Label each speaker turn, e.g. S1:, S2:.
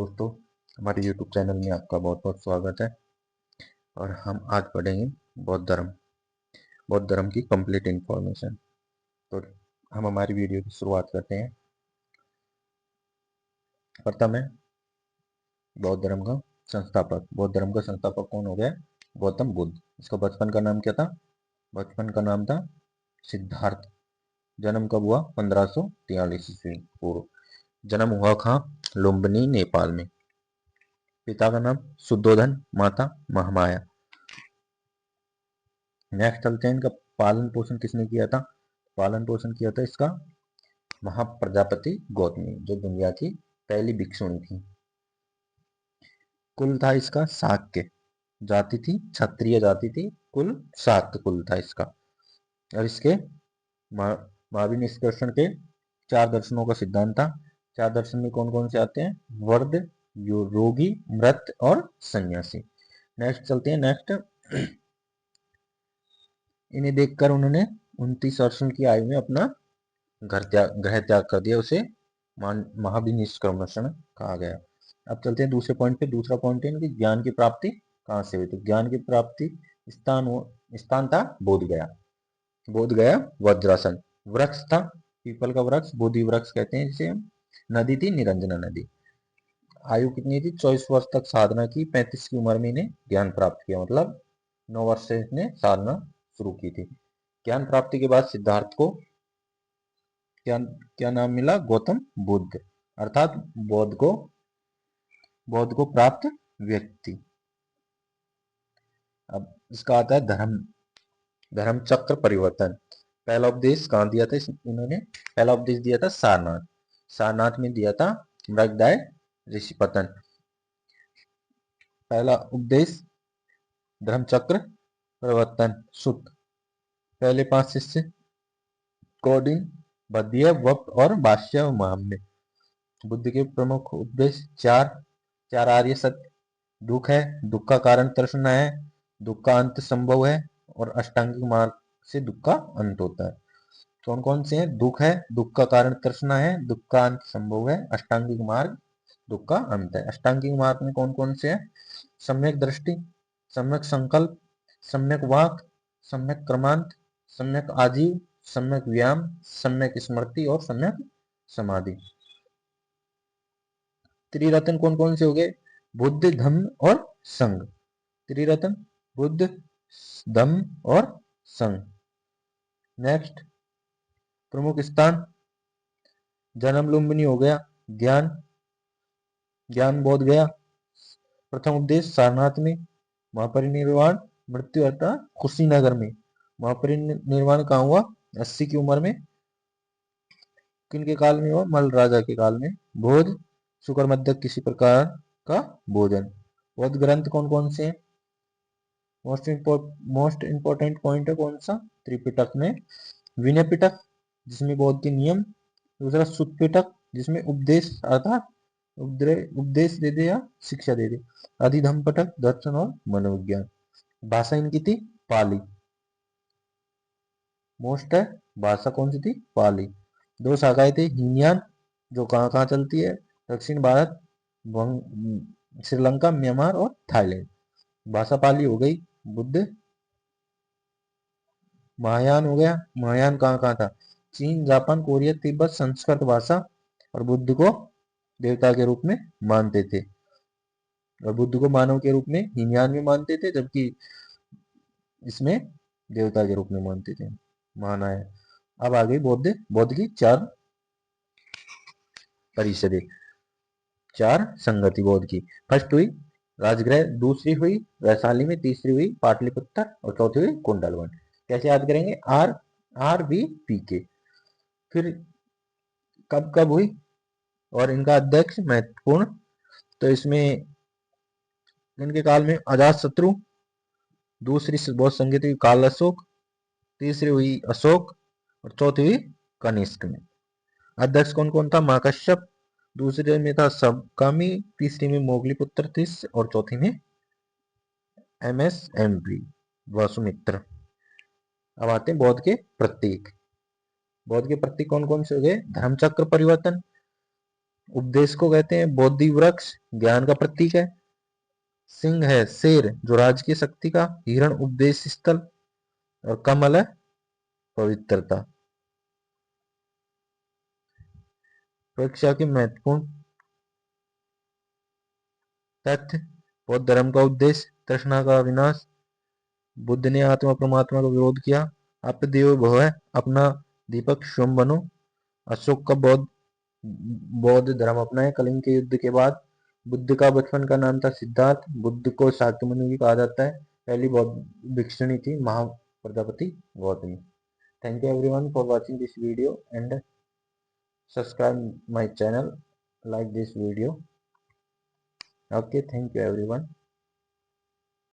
S1: दोस्तों, हमारे YouTube channel में आपका बहुत बहुत स्वागत है। और हम आज पढ़ेंगे बौद्ध धर्म की कंप्लीट इंफॉर्मेशन। तो हम हमारी वीडियो की शुरुआत करते हैं। प्रथम है बौद्ध धर्म का संस्थापक कौन हो गया? गौतम बुद्ध। इसका बचपन का नाम क्या था? बचपन का नाम था सिद्धार्थ। जन्म कब हुआ? 1543 ईस्वी पूर्व। जन्म हुआ कहाँ? लुम्बिनी, नेपाल में। पिता का नाम शुद्धोधन, माता महामाया। नेक्स्ट चलते हैं, इनका पालन पोषण किसने किया था? पालन पोषण किया था इसका महाप्रजापति गौतमी, जो दुनिया की पहली भिक्षुणी थी। कुल था इसका शाक्य, जाति थी क्षत्रिय जाति थी, कुल शाक्त कुल था इसका। और इसके महावीर निष्कर्षण के 4 दर्शनों का सिद्धांत था। 4 दर्शन में कौन कौन से आते हैं? वर्द, रोगी, मृत और सन्यासी। नेक्स्ट चलते हैं। नेक्स्ट, इन्हें देखकर उन्होंने 29 वर्षों की आयु में अपना ग्रह त्याग कर दिया। उसे महावीर निष्कर्षण कहा गया। अब चलते हैं दूसरे पॉइंट पे। दूसरा पॉइंट है इनकी ज्ञान की प्राप्ति कहाँ से हुई? तो ज्ञान की प्राप्ति स्थान था बोध गया वज्रासन। वृक्ष था पीपल का वृक्ष, बोधि वृक्ष कहते हैं जिसे। नदी थी निरंजना नदी। आयु कितनी थी? 24 वर्ष तक साधना की। 35 की उम्र में इन्हें ज्ञान प्राप्त किया, मतलब 9 वर्ष से इसने साधना शुरू की थी। ज्ञान प्राप्ति के बाद सिद्धार्थ को क्या नाम मिला? गौतम बुद्ध, अर्थात बौद्ध को प्राप्त व्यक्ति। अब इसका आता है धर्म चक्र परिवर्तन। पहला उपदेश कहाँ दिया था इन्होंने? पहला उपदेश दिया था सारनाथ में दिया था मृगदाय ऋषिपतन। पहला उपदेश धर्म चक्र परिवर्तन सुत। पहले 5 शिष्य कौंडिन्य, बद्य, वप और भाष्य महाम्य। बुद्ध के प्रमुख उपदेश चार आर्य सत्य। दुख है, दुख का कारण तृष्णा है, दुख का अंत संभव है, और अष्टांगिक मार्ग से दुख का अंत होता है। कौन कौन से हैं? दुख है, दुख का कारण तृष्णा है, दुख का अंत संभव है, अष्टांगिक मार्ग दुख का अंत है। अष्टांगिक मार्ग में कौन कौन से हैं? सम्यक दृष्टि, सम्यक संकल्प, सम्यक वाक, सम्यक क्रमांत, सम्यक आजीव, सम्यक व्यायाम, सम्यक स्मृति और सम्यक समाधि। त्रिरत्न कौन कौन से हो गए? बुद्ध, धम्म और संघ। त्रिरत्न बुद्ध, धम्म और संघ। नेक्स्ट, प्रमुख स्थान जन्म लुम्बिनी हो गया, ज्ञान बोध गया। प्रथम उपदेश सारनाथ में। महापरिनिर्वाण मृत्यु अर्थात कुशीनगर में। महापरिनिर्वाण कहाँ हुआ? 80 की उम्र में। किनके काल में हुआ? मल्ल राजा के काल में। भोज शुक्र मध्यक किसी प्रकार का भोजन। बौद्ध ग्रंथ कौन कौन से हैं? मोस्ट इंपोर्टेंट पॉइंट है कौन सा? त्रिपिटक में विनय पिटक जिसमें बौद्ध के नियम, दूसरा सुत्त पिटक जिसमें उपदेश अर्थात उपदेश दे दे या शिक्षा दे दे, अधिधम्म पिटक दर्शन और मनोविज्ञान। भाषा इनकी थी पाली। मोस्ट है भाषा कौन सी थी? पाली। 2 शाखाएं थी, हीनयान जो कहाँ कहाँ चलती है? दक्षिण भारत, श्रीलंका, म्यांमार और थाईलैंड। भाषा पाली हो गई। बुद्ध महायान हो गया। महायान कहाँ कहाँ था? चीन, जापान, कोरिया, तिब्बत। संस्कृत भाषा। और बुद्ध को देवता के रूप में मानते थे, और बुद्ध को मानव के रूप में हीनयान में मानते थे, जबकि इसमें देवता के रूप में मानते थे, माना है। अब आ गई बौद्ध की 4 परिषदें, 4 संगति बौद्ध की। फर्स्ट हुई राजगृह, दूसरी हुई वैशाली में, तीसरी हुई पाटलिपुत्र और चौथी हुई कुंडलवन। कैसे याद करेंगे? RVPK। फिर कब कब हुई और इनका अध्यक्ष महत्वपूर्ण, तो इसमें इनके काल में अजात शत्रु, दूसरी बौद्ध संगति हुई काल अशोक, तीसरी हुई अशोक और चौथी हुई कनिष्क में। अध्यक्ष कौन कौन था? महाकश्यप, दूसरे में था सबकामी, तीसरी में मोगलीपुत्र तीस और चौथी में MSMP वसुमित्र। अब आते हैं बौद्ध के प्रतीक। बौद्ध के प्रतीक कौन कौन से हो गए? धर्मचक्र परिवर्तन, उपदेश को कहते हैं बोधि वृक्ष, ज्ञान का प्रतीक है। सिंह है शेर, जो राज की शक्ति का। हिरण उपदेश स्थल, और कमल है पवित्रता। परीक्षा के महत्वपूर्ण तथ्य। बौद्ध धर्म का उद्देश्य तृष्णा का विनाश। बुद्ध ने आत्मा परमात्मा का विरोध किया। आप देवो भव है, अपना दीपक स्वयं बनो। अशोक का बौद्ध धर्म अपनाए कलिंग के युद्ध के बाद। बुद्ध का बचपन का नाम था सिद्धार्थ। बुद्ध को शाक्यमुनि भी कहा जाता है। पहली बौद्ध भिक्षुणी थी महा Prajapati Gautami. Thank you everyone for watching this video and subscribe my channel, like this video. Okay, thank you everyone.